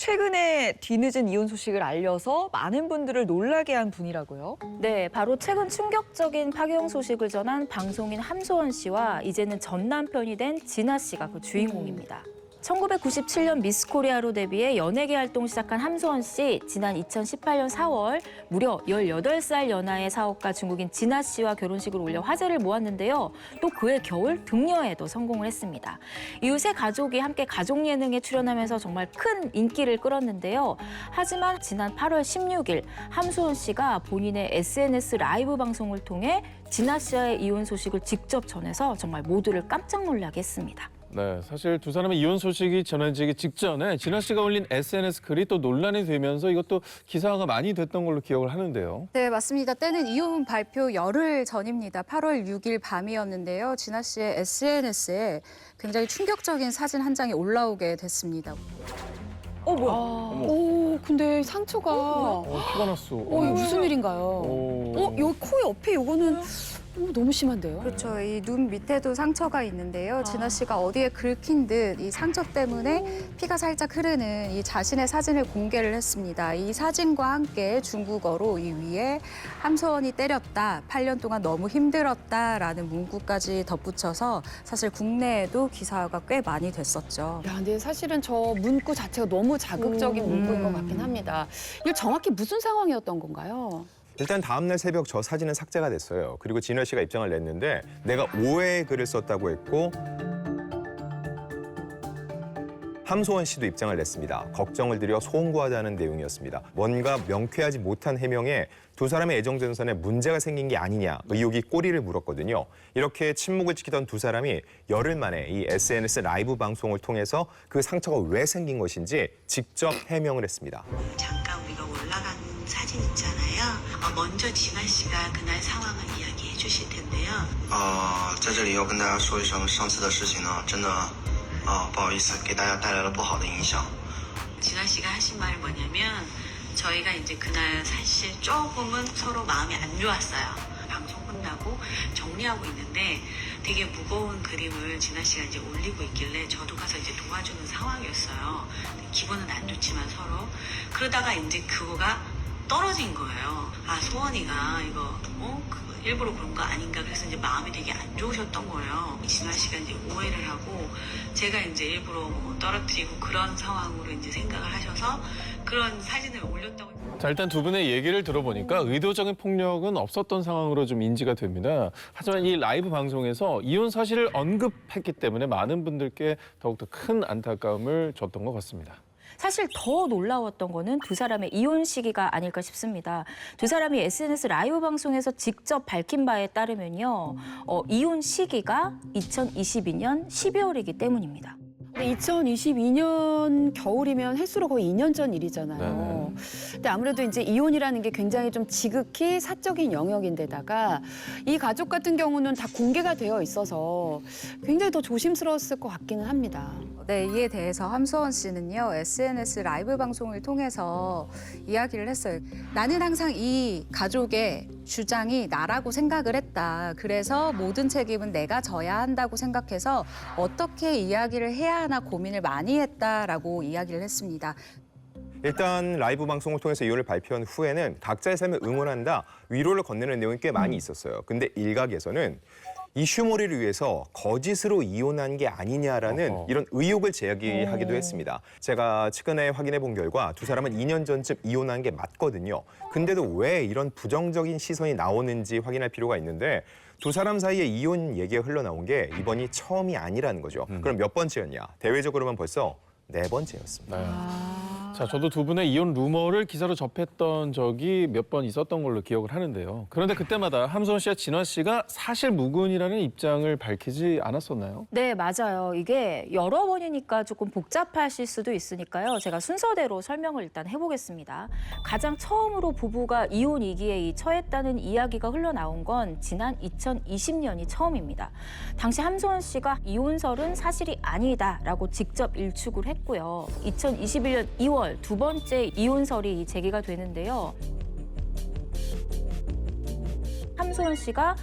최근에 뒤늦은 이혼 소식을 알려서 많은 분들을 놀라게 한 분이라고요? 네, 바로 최근 충격적인 파경 소식을 전한 방송인 함소원 씨와 이제는 전 남편이 된 진아 씨가 그 주인공입니다. 1997년 미스 코리아로 데뷔해 연예계 활동 시작한 함소원 씨, 지난 2018년 4월 무려 18살 연하의 사업가 중국인 진아 씨와 결혼식을 올려 화제를 모았는데요. 또 그해 겨울 등려에도 성공을 했습니다. 이후 세 가족이 함께 가족 예능에 출연하면서 정말 큰 인기를 끌었는데요. 하지만 지난 8월 16일 함소원 씨가 본인의 SNS 라이브 방송을 통해 진아 씨와의 이혼 소식을 직접 전해서 정말 모두를 깜짝 놀라게 했습니다. 네, 사실 두 사람의 이혼 소식이 전해지기 직전에 진아 씨가 올린 SNS 글이 또 논란이 되면서 이것도 기사화가 많이 됐던 걸로 기억을 하는데요. 네, 맞습니다. 때는 이혼 발표 열흘 전입니다. 8월 6일 밤이었는데요. 진아 씨의 SNS에 굉장히 충격적인 사진 한 장이 올라오게 됐습니다. 뭐야? 오, 근데 상처가. 피가 났어. 이거 무슨 일인가요? 여기 코 옆에 요거는 너무 심한데요? 그렇죠. 이 눈 밑에도 상처가 있는데요. 진아 씨가 어디에 긁힌 듯 이 상처 때문에 피가 살짝 흐르는 이 자신의 사진을 공개를 했습니다. 이 사진과 함께 중국어로 이 위에 함소원이 때렸다, 8년 동안 너무 힘들었다라는 문구까지 덧붙여서 사실 국내에도 기사가 꽤 많이 됐었죠. 야, 근데 사실은 저 문구 자체가 너무 자극적인 문구인 것 같긴 합니다. 이거 정확히 무슨 상황이었던 건가요? 일단 다음날 새벽 저 사진은 삭제가 됐어요. 그리고 진아 씨가 입장을 냈는데 내가 오해의 글을 썼다고 했고 함소원 씨도 입장을 냈습니다. 걱정을 드려 송구하다는 내용이었습니다. 뭔가 명쾌하지 못한 해명에 두 사람의 애정 전선에 문제가 생긴 게 아니냐 의혹이 꼬리를 물었거든요. 이렇게 침묵을 지키던 두 사람이 열흘 만에 이 SNS 라이브 방송을 통해서 그 상처가 왜 생긴 것인지 직접 해명을 했습니다. 잠깐 우리가 올라간 사진 있잖아요. 먼저 진아 씨가 그날 상황을 이야기해 주실 텐데요. 在这里要跟大家说一声，上次的事情呢，真的不好意思，给大家带来了不好的影响。 진아 씨가 하신 말이 뭐냐면 저희가 이제 그날 사실 조금은 서로 마음이 안 좋았어요. 방송 끝나고 정리하고 있는데 되게 무거운 그림을 진아 씨가 이제 올리고 있길래 저도 가서 이제 도와주는 상황이었어요. 기분은 안 좋지만 서로 그러다가 이제 그거가 떨어진 거예요. 소원이가 이거 일부러 그런 거 아닌가 그래서 이제 마음이 되게 안 좋으셨던 거예요. 진아 씨가 이제 오해를 하고 제가 이제 일부러 떨어뜨리고 그런 상황으로 이제 생각을 하셔서 그런 사진을 올렸다고. 자, 일단 두 분의 얘기를 들어보니까 의도적인 폭력은 없었던 상황으로 좀 인지가 됩니다. 하지만 이 라이브 방송에서 이혼 사실을 언급했기 때문에 많은 분들께 더욱더 큰 안타까움을 줬던 것 같습니다. 사실 더 놀라웠던 거는 두 사람의 이혼 시기가 아닐까 싶습니다. 두 사람이 SNS 라이브 방송에서 직접 밝힌 바에 따르면요. 이혼 시기가 2022년 12월이기 때문입니다. 2022년 겨울이면 횟수로 거의 2년 전 일이잖아요. 근데 아무래도 이제 이혼이라는 게 굉장히 좀 지극히 사적인 영역인데다가 이 가족 같은 경우는 다 공개가 되어 있어서 굉장히 더 조심스러웠을 것 같기는 합니다. 네, 이에 대해서 함소원 씨는요, SNS 라이브 방송을 통해서 이야기를 했어요. 나는 항상 이 가족의 주장이 나라고 생각을 했다. 그래서 모든 책임은 내가 져야 한다고 생각해서 어떻게 이야기를 해야 하나 고민을 많이 했다라고 이야기를 했습니다. 일단 라이브 방송을 통해서 이혼을 발표한 후에는 각자의 삶을 응원한다, 위로를 건네는 내용이 꽤 많이 있었어요. 근데 일각에서는 이 휴머리를 위해서 거짓으로 이혼한 게 아니냐라는 이런 의혹을 제기하기도 했습니다. 제가 최근에 확인해 본 결과 두 사람은 2년 전쯤 이혼한 게 맞거든요. 근데도 왜 이런 부정적인 시선이 나오는지 확인할 필요가 있는데 두 사람 사이에 이혼 얘기가 흘러나온 게 이번이 처음이 아니라는 거죠. 그럼 몇 번째였냐? 대외적으로만 벌써 4번째였습니다. 자, 저도 두 분의 이혼 루머를 기사로 접했던 적이 몇 번 있었던 걸로 기억을 하는데요. 그런데 그때마다 함소원 씨와 진아 씨가 사실 무근이라는 입장을 밝히지 않았었나요? 네, 맞아요. 이게 여러 번이니까 조금 복잡하실 수도 있으니까요. 제가 순서대로 설명을 일단 해보겠습니다. 가장 처음으로 부부가 이혼 위기에 처했다는 이야기가 흘러나온 건 지난 2020년이 처음입니다. 당시 함소원 씨가 이혼설은 사실이 아니다라고 직접 일축을 했고요. 2021년 2월 두 번째 이혼설이 제기가 되는데요. 함소원 씨가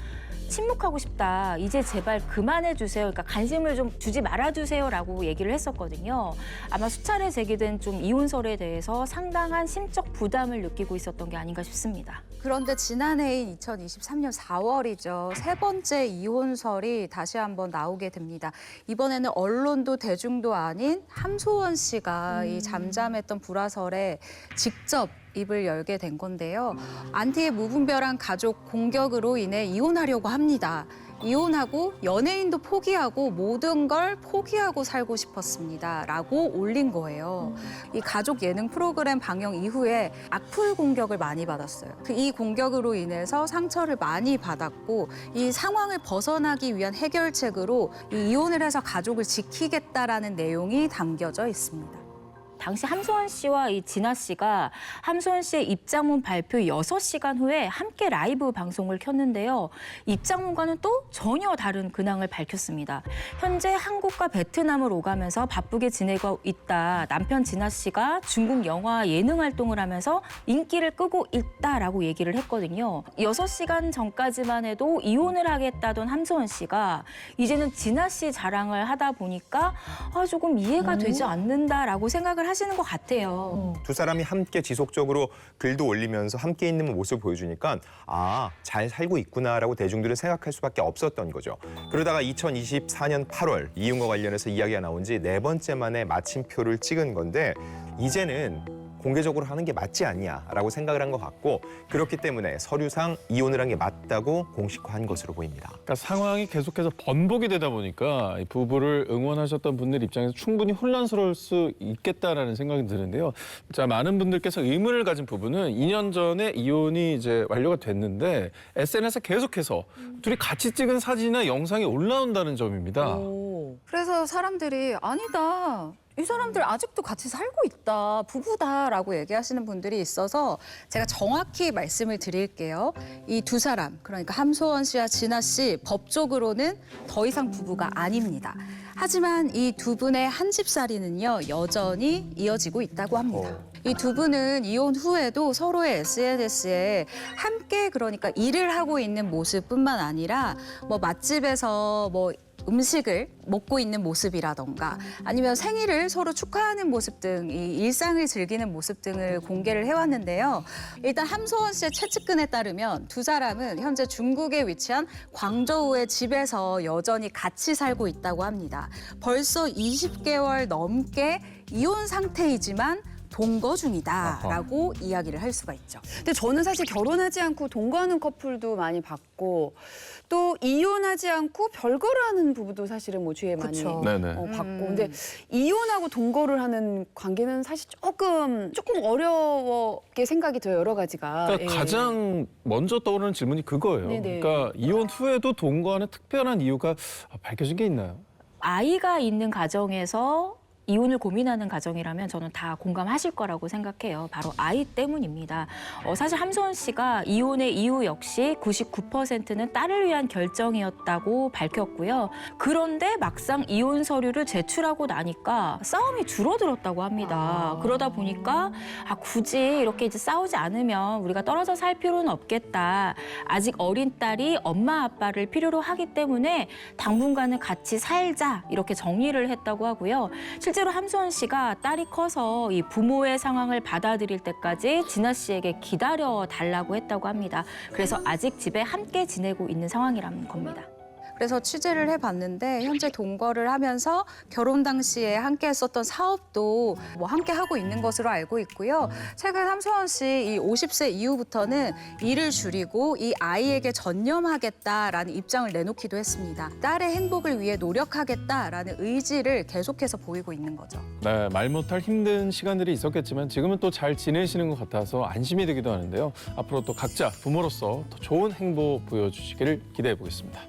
침묵하고 싶다. 이제 제발 그만해 주세요. 그러니까 관심을 좀 주지 말아 주세요라고 얘기를 했었거든요. 아마 수차례 제기된 좀 이혼설에 대해서 상당한 심적 부담을 느끼고 있었던 게 아닌가 싶습니다. 그런데 지난해인 2023년 4월이죠. 세 번째 이혼설이 다시 한번 나오게 됩니다. 이번에는 언론도 대중도 아닌 함소원 씨가 이 잠잠했던 불화설에 직접 입을 열게 된 건데요. 안티의 무분별한 가족 공격으로 인해 이혼하려고 합니다. 이혼하고 연예인도 포기하고 모든 걸 포기하고 살고 싶었습니다. 라고 올린 거예요. 이 가족 예능 프로그램 방영 이후에 악플 공격을 많이 받았어요. 이 공격으로 인해서 상처를 많이 받았고 이 상황을 벗어나기 위한 해결책으로 이 이혼을 해서 가족을 지키겠다라는 내용이 담겨져 있습니다. 당시 함소원 씨와 이 진아 씨가 함소원 씨의 입장문 발표 6시간 후에 함께 라이브 방송을 켰는데요. 입장문과는 또 전혀 다른 근황을 밝혔습니다. 현재 한국과 베트남을 오가면서 바쁘게 지내고 있다. 남편 진아 씨가 중국 영화 예능 활동을 하면서 인기를 끄고 있다라고 얘기를 했거든요. 6시간 전까지만 해도 이혼을 하겠다던 함소원 씨가 이제는 진아 씨 자랑을 하다 보니까 조금 이해가 되지 않는다라고 생각을 하시는 것 같아요. 두 사람이 함께 지속적으로 글도 올리면서 함께 있는 모습을 보여주니까 잘 살고 있구나라고 대중들은 생각할 수밖에 없었던 거죠. 그러다가 2024년 8월 이혼과 관련해서 이야기가 나온 지 4번째 만에 마침표를 찍은 건데 이제는 공개적으로 하는 게 맞지 않냐라고 생각을 한 것 같고 그렇기 때문에 서류상 이혼을 한 게 맞다고 공식화한 것으로 보입니다. 그러니까 상황이 계속해서 번복이 되다 보니까 이 부부를 응원하셨던 분들 입장에서 충분히 혼란스러울 수 있겠다라는 생각이 드는데요. 자, 많은 분들께서 의문을 가진 부분은 2년 전에 이혼이 이제 완료가 됐는데 SNS에 계속해서 둘이 같이 찍은 사진이나 영상이 올라온다는 점입니다. 그래서 사람들이 아니다. 이 사람들 아직도 같이 살고 있다, 부부다라고 얘기하시는 분들이 있어서 제가 정확히 말씀을 드릴게요. 이 두 사람, 그러니까 함소원 씨와 진아 씨 법적으로는 더 이상 부부가 아닙니다. 하지만 이 두 분의 한 집살이는요, 여전히 이어지고 있다고 합니다. 이 두 분은 이혼 후에도 서로의 SNS에 함께 그러니까 일을 하고 있는 모습뿐만 아니라 뭐 맛집에서 뭐 음식을 먹고 있는 모습이라던가 아니면 생일을 서로 축하하는 모습 등 이 일상을 즐기는 모습 등을 공개를 해왔는데요. 일단 함소원 씨의 최측근에 따르면 두 사람은 현재 중국에 위치한 광저우의 집에서 여전히 같이 살고 있다고 합니다. 벌써 20개월 넘게 이혼 상태이지만 동거 중이다라고 이야기를 할 수가 있죠. 근데 저는 사실 결혼하지 않고 동거하는 커플도 많이 봤고 또 이혼하지 않고 별거를 하는 부부도 사실은 뭐 주위에 많이 네네. 봤고 근데 이혼하고 동거를 하는 관계는 사실 조금 어렵게 생각이 들어요, 여러 가지가. 그러니까 가장 먼저 떠오르는 질문이 그거예요. 네네. 그러니까 이혼 후에도 동거하는 특별한 이유가 밝혀진 게 있나요? 아이가 있는 가정에서 이혼을 고민하는 가정이라면 저는 다 공감하실 거라고 생각해요. 바로 아이 때문입니다. 사실 함소원 씨가 이혼의 이유 역시 99%는 딸을 위한 결정이었다고 밝혔고요. 그런데 막상 이혼 서류를 제출하고 나니까 싸움이 줄어들었다고 합니다. 그러다 보니까 굳이 이렇게 이제 싸우지 않으면 우리가 떨어져 살 필요는 없겠다. 아직 어린 딸이 엄마 아빠를 필요로 하기 때문에 당분간은 같이 살자 이렇게 정리를 했다고 하고요. 실제로 함소원 씨가 딸이 커서 이 부모의 상황을 받아들일 때까지 진아 씨에게 기다려 달라고 했다고 합니다. 그래서 아직 집에 함께 지내고 있는 상황이라는 겁니다. 그래서 취재를 해봤는데 현재 동거를 하면서 결혼 당시에 함께 했었던 사업도 뭐 함께 하고 있는 것으로 알고 있고요. 최근 함소원 씨 이 50세 이후부터는 일을 줄이고 이 아이에게 전념하겠다라는 입장을 내놓기도 했습니다. 딸의 행복을 위해 노력하겠다라는 의지를 계속해서 보이고 있는 거죠. 네, 말 못할 힘든 시간들이 있었겠지만 지금은 또 잘 지내시는 것 같아서 안심이 되기도 하는데요. 앞으로 또 각자 부모로서 더 좋은 행보 보여주시기를 기대해 보겠습니다.